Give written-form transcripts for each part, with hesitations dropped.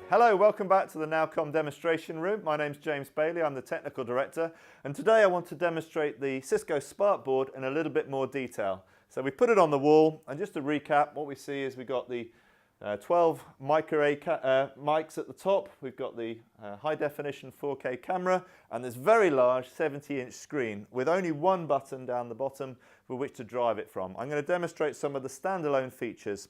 Hello, welcome back to the Nowcomm demonstration room. My name's James Baly, I'm the technical director, and today I want to demonstrate the Cisco Spark board in a little bit more detail. So we put it on the wall, and just to recap, what we see is we've got the 12 mics at the top, we've got the high definition 4K camera, and this very large 70-inch screen with only one button down the bottom for which to drive it from. I'm going to demonstrate some of the standalone features,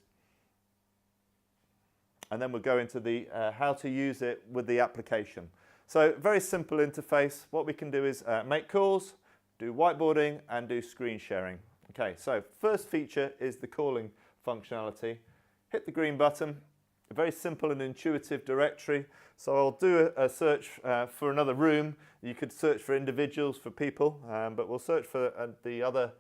and then we'll go into the how to use it with the application. So very simple interface. What we can do is make calls, do whiteboarding, and do screen sharing. Okay, so first feature is the calling functionality. Hit the green button, a very simple and intuitive directory. So I'll do a search for another room. You could search for individuals, for people, but we'll search for the other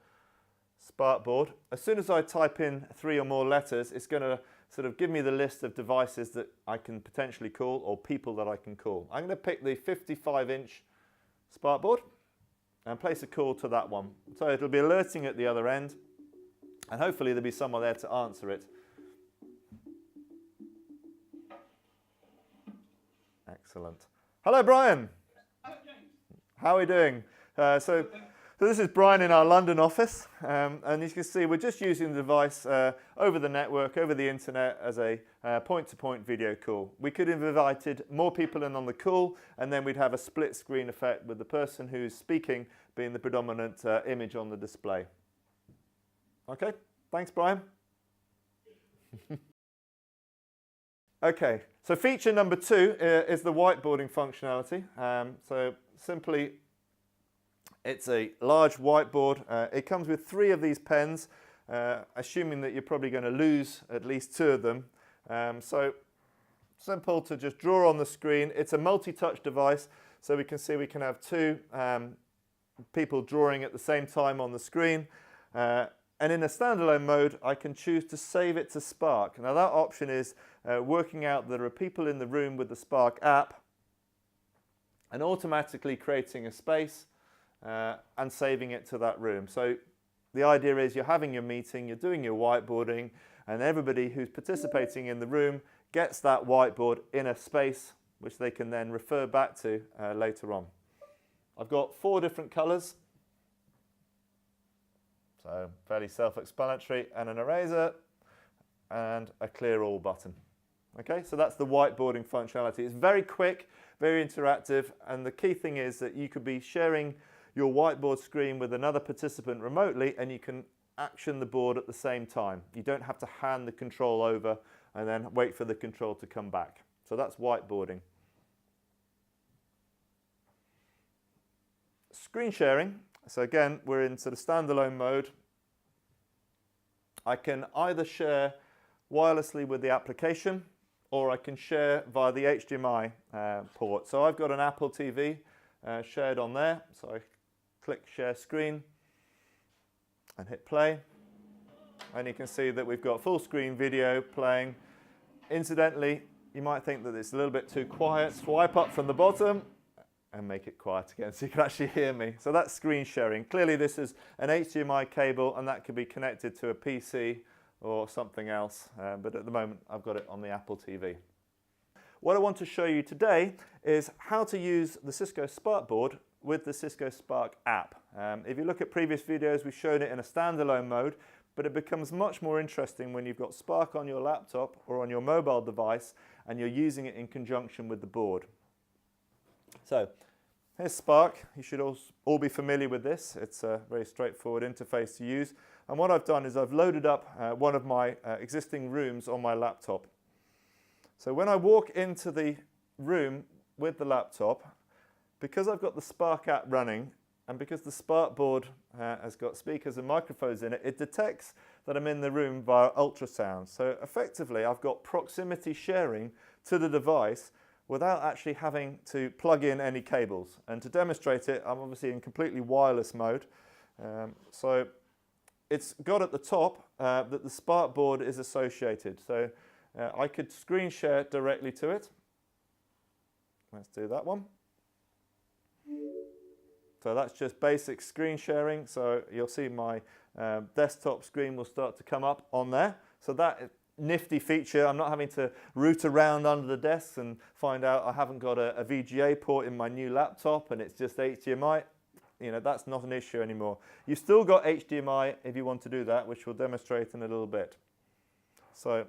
Spark board. As soon as I type in 3 or more letters, it's going to sort of give me the list of devices that I can potentially call or people that I can call. I'm going to pick the 55-inch Spark board and place a call to that one. So it'll be alerting at the other end, and hopefully there'll be someone there to answer it. Excellent. Hello, Brian. Hello, James. How are we doing? So this is Brian in our London office, and you can see we're just using the device over the network, over the internet, as a point-to-point video call. We could have invited more people in on the call, and then we'd have a split screen effect with the person who's speaking being the predominant image on the display. Okay, thanks, Brian. Okay, so feature number 2 is the whiteboarding functionality. So simply, it's a large whiteboard. It comes with 3 of these pens, assuming that you're probably going to lose at least 2 of them. So simple to just draw on the screen. It's a multi-touch device, so we can see we can have 2 people drawing at the same time on the screen. And in a standalone mode, I can choose to save it to Spark. Now that option is working out that there are people in the room with the Spark app and automatically creating a space and saving it to that room. So the idea is you're having your meeting, you're doing your whiteboarding, and everybody who's participating in the room gets that whiteboard in a space which they can then refer back to later on. I've got 4 different colours, so fairly self-explanatory, and an eraser and a clear all button. Okay, so that's the whiteboarding functionality. It's very quick, very interactive, and the key thing is that you could be sharing your whiteboard screen with another participant remotely, and you can action the board at the same time. You don't have to hand the control over and then wait for the control to come back. So that's whiteboarding. Screen sharing. So again, we're in sort of standalone mode. I can either share wirelessly with the application, or I can share via the HDMI port. So I've got an Apple TV shared on there. So I click share screen and hit play. And you can see that we've got full screen video playing. Incidentally, you might think that it's a little bit too quiet. Swipe up from the bottom and make it quiet again so you can actually hear me. So that's screen sharing. Clearly this is an HDMI cable, and that could be connected to a PC or something else, but at the moment I've got it on the Apple TV. What I want to show you today is how to use the Cisco Spark board with the Cisco Spark app. If you look at previous videos, we've shown it in a standalone mode, but it becomes much more interesting when you've got Spark on your laptop or on your mobile device and you're using it in conjunction with the board. So here's Spark. You should all be familiar with this. It's a very straightforward interface to use. And what I've done is I've loaded up one of my existing rooms on my laptop. So when I walk into the room with the laptop, because I've got the Spark app running, and because the Spark board has got speakers and microphones in it, it detects that I'm in the room via ultrasound. So effectively, I've got proximity sharing to the device without actually having to plug in any cables. And to demonstrate it, I'm obviously in completely wireless mode. So it's got at the top that the Spark board is associated. So I could screen share directly to it. Let's do that one. So that's just basic screen sharing. So you'll see my desktop screen will start to come up on there. So that nifty feature. I'm not having to root around under the desks and find out I haven't got a VGA port in my new laptop and it's just HDMI. You know, that's not an issue anymore. You've still got HDMI if you want to do that, which we'll demonstrate in a little bit. So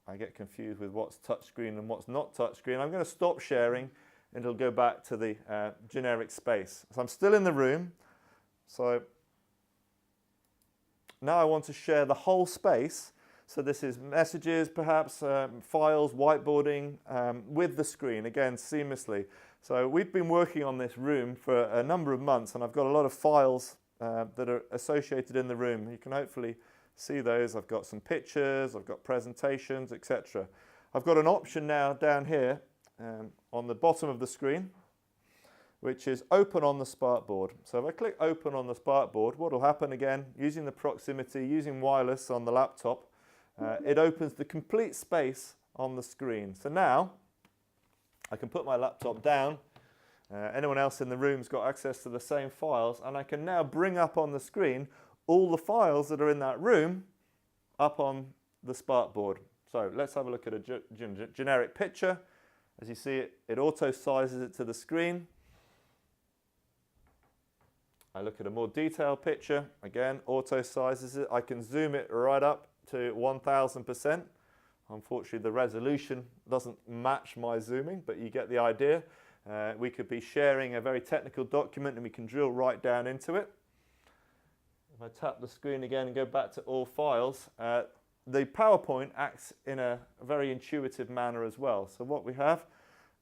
I get confused with what's touchscreen and what's not touchscreen. I'm going to stop sharing and it'll go back to the generic space. So I'm still in the room. So now I want to share the whole space. So this is messages, perhaps files, whiteboarding with the screen, again, seamlessly. So we've been working on this room for a number of months and I've got a lot of files that are associated in the room. You can hopefully see those. I've got some pictures, I've got presentations, etc. I've got an option now down here on the bottom of the screen, which is open on the SparkBoard. So if I click open on the SparkBoard, what will happen again, using the proximity, using wireless on the laptop, it opens the complete space on the screen. So now I can put my laptop down. Anyone else in the room's got access to the same files, and I can now bring up on the screen all the files that are in that room up on the SparkBoard. So let's have a look at a generic picture. As you see, it auto-sizes it to the screen. I look at a more detailed picture, again, auto-sizes it. I can zoom it right up to 1000%. Unfortunately, the resolution doesn't match my zooming, but you get the idea. We could be sharing a very technical document and we can drill right down into it. If I tap the screen again and go back to all files, the PowerPoint acts in a very intuitive manner as well. So what we have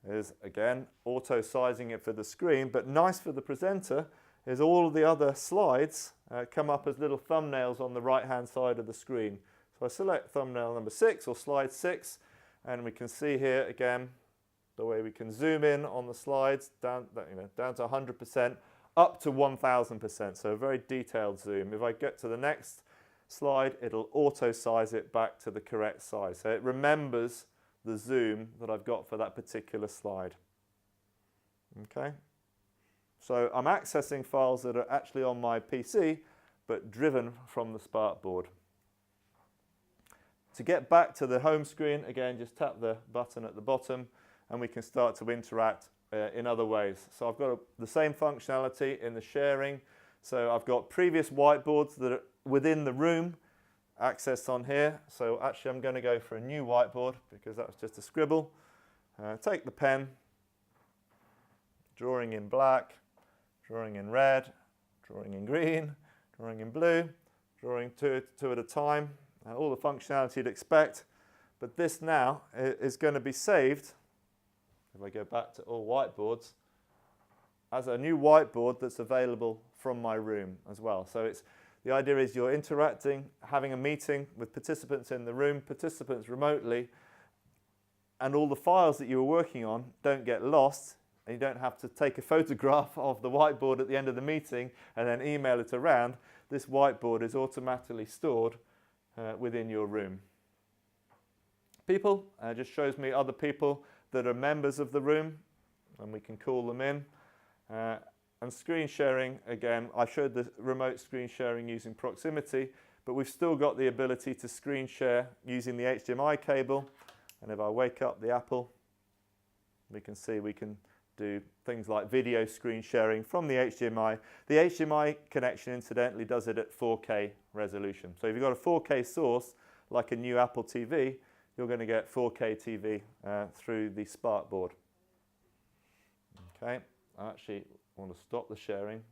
is, again, auto-sizing it for the screen, but nice for the presenter is all of the other slides come up as little thumbnails on the right-hand side of the screen. So I select thumbnail number 6 or slide 6, and we can see here again the way we can zoom in on the slides down, down to 100%, up to 1000%. So a very detailed zoom. If I get to the next slide, it'll auto-size it back to the correct size. So it remembers the zoom that I've got for that particular slide. Okay. So I'm accessing files that are actually on my PC, but driven from the SparkBoard. To get back to the home screen, again, just tap the button at the bottom and we can start to interact in other ways. So I've got the same functionality in the sharing. So I've got previous whiteboards that are within the room accessed on here. So actually I'm going to go for a new whiteboard because that was just a scribble. Take the pen, drawing in black, drawing in red, drawing in green, drawing in blue, drawing two at a time. All the functionality you'd expect, but this now is going to be saved, if I go back to all whiteboards, as a new whiteboard that's available from my room as well. So the idea is you're interacting, having a meeting with participants in the room, participants remotely, and all the files that you were working on don't get lost, and you don't have to take a photograph of the whiteboard at the end of the meeting and then email it around. This whiteboard is automatically stored within your room. People just shows me other people that are members of the room, and we can call them in. And screen sharing, again, I showed the remote screen sharing using proximity, but we've still got the ability to screen share using the HDMI cable. And if I wake up the Apple, we can see we can do things like video screen sharing from the HDMI. The HDMI connection, incidentally, does it at 4K resolution. So if you've got a 4K source, like a new Apple TV, you're going to get 4K TV through the SparkBoard. Okay, I actually want to stop the sharing.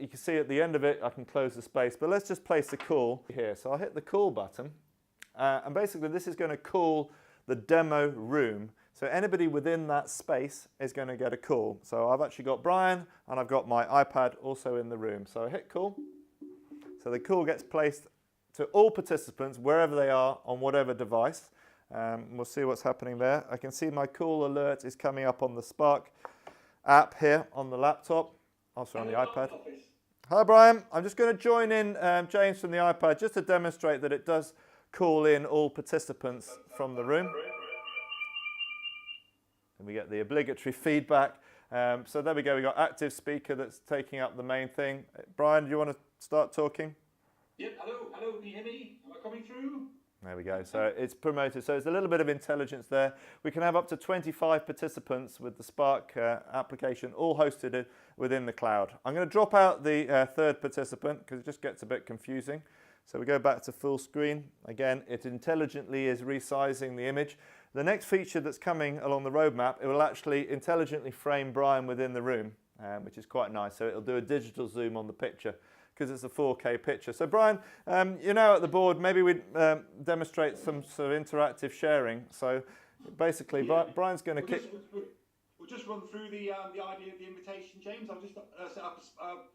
You can see at the end of it, I can close the space, but let's just place a call here. So I'll hit the call button, and basically this is going to call the demo room. So anybody within that space is going to get a call. So I've actually got Brian and I've got my iPad also in the room. So I hit call. So the call gets placed to all participants wherever they are on whatever device. We'll see what's happening there. I can see my call alert is coming up on the Spark app here on the laptop. Also on the iPad. Hi Brian, I'm just going to join in James from the iPad just to demonstrate that it does call in all participants from the room. And we get the obligatory feedback. So there we go, we got active speaker that's taking up the main thing. Brian, do you want to start talking? Yep, hello, can you hear me? Am I coming through? There we go. So it's promoted. So it's a little bit of intelligence there. We can have up to 25 participants with the Spark application, all hosted within the cloud. I'm going to drop out the third participant because it just gets a bit confusing. So we go back to full screen. Again, it intelligently is resizing the image. The next feature that's coming along the roadmap, it will actually intelligently frame Brian within the room, which is quite nice. So it'll do a digital zoom on the picture, because it's a 4K picture. So Brian, you're now at the board. Maybe we demonstrate some sort of interactive sharing. So basically, yeah. Brian's going to We'll just run through the idea of the invitation, James. I'll just set up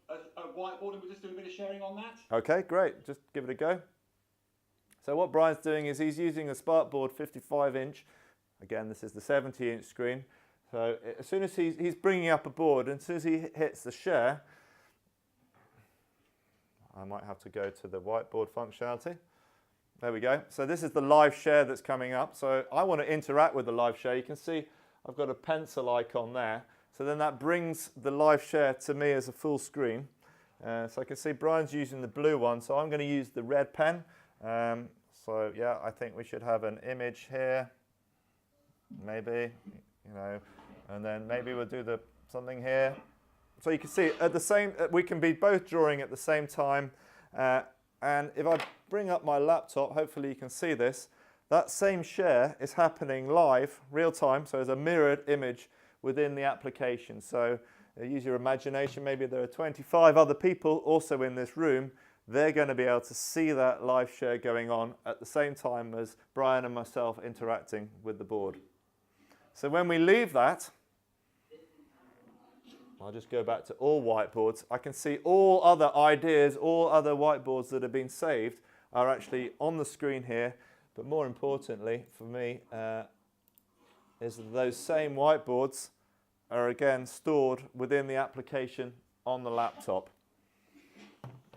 a whiteboard and we'll just do a bit of sharing on that. Okay, great. Just give it a go. So what Brian's doing is he's using a SparkBoard 55-inch. Again, this is the 70-inch screen. So as soon as he's bringing up a board, and as soon as he hits the share, I might have to go to the whiteboard functionality. There we go. So this is the live share that's coming up. So I want to interact with the live share. You can see I've got a pencil icon there. So then that brings the live share to me as a full screen. So I can see Brian's using the blue one. So I'm going to use the red pen. So yeah, I think we should have an image here. Maybe, you know, and then maybe we'll do something here. So you can see at the same, we can be both drawing at the same time. And if I bring up my laptop, hopefully you can see this. That same share is happening live, real time. So there's a mirrored image within the application. So use your imagination. Maybe there are 25 other people also in this room. They're going to be able to see that live share going on at the same time as Brian and myself interacting with the board. So when we leave that, I'll just go back to all whiteboards. I can see all other ideas, all other whiteboards that have been saved are actually on the screen here. But more importantly for me is that those same whiteboards are again stored within the application on the laptop.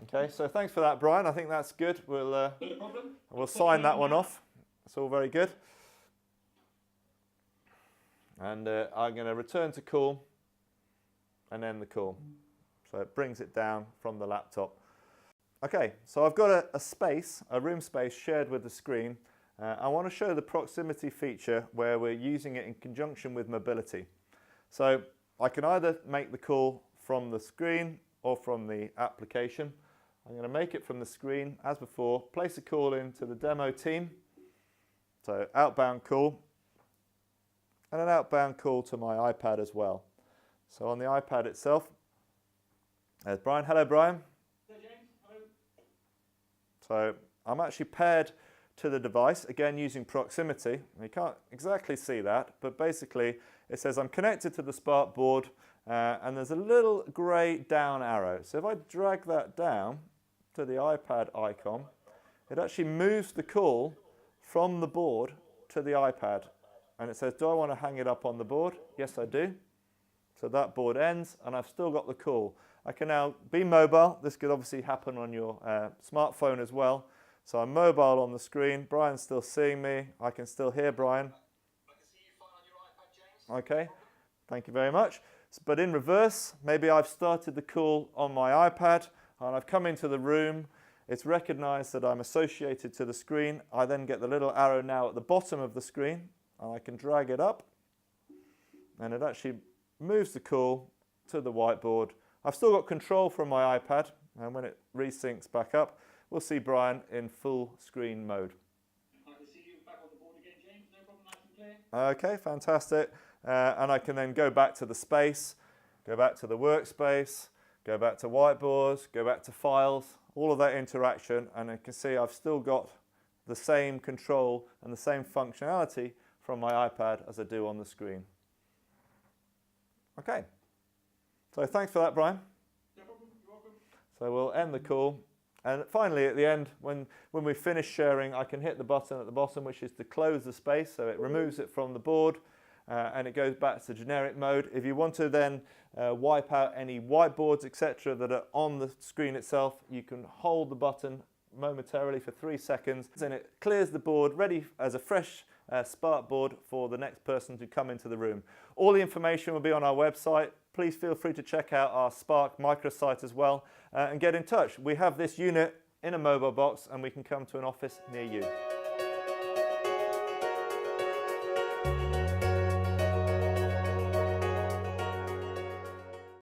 Okay, so thanks for that, Brian. I think that's good. We'll sign that one off. It's all very good. And I'm going to return to call and end the call. So it brings it down from the laptop. Okay, so I've got a space, a room space shared with the screen. I want to show the proximity feature where we're using it in conjunction with mobility. So I can either make the call from the screen or from the application. I'm going to make it from the screen as before, place a call into the demo team. So outbound call and an outbound call to my iPad as well. So on the iPad itself, there's Brian. Hello, Brian. Hello, James. Hello. So I'm actually paired to the device, again using proximity. You can't exactly see that, but basically it says I'm connected to the Spark board and there's a little grey down arrow. So if I drag that down to the iPad icon, it actually moves the call from the board to the iPad. And it says, do I want to hang it up on the board? Yes, I do. So that board ends and I've still got the call. I can now be mobile. This could obviously happen on your smartphone as well. So I'm mobile on the screen. Brian's still seeing me. I can still hear Brian. I can see you fine on your iPad, James. Okay, thank you very much. But in reverse, maybe I've started the call on my iPad and I've come into the room. It's recognized that I'm associated to the screen. I then get the little arrow now at the bottom of the screen and I can drag it up and it actually moves the call to the whiteboard. I've still got control from my iPad, and when it resyncs back up, we'll see Brian in full screen mode. I can see you back on the board again, James. No problem, nice and clear. Okay, fantastic. And I can then go back to the space, go back to the workspace, go back to whiteboards, go back to files, all of that interaction, and I can see I've still got the same control and the same functionality from my iPad as I do on the screen. Okay, so thanks for that, Brian. No problem, you're welcome. So we'll end the call. And finally, at the end, when we finish sharing, I can hit the button at the bottom, which is to close the space. So it removes it from the board and it goes back to generic mode. If you want to then wipe out any whiteboards, etc., that are on the screen itself, you can hold the button momentarily for 3 seconds and it clears the board ready as a fresh Spark board for the next person to come into the room. All the information will be on our website. Please feel free to check out our Spark microsite as well and get in touch. We have this unit in a mobile box and we can come to an office near you.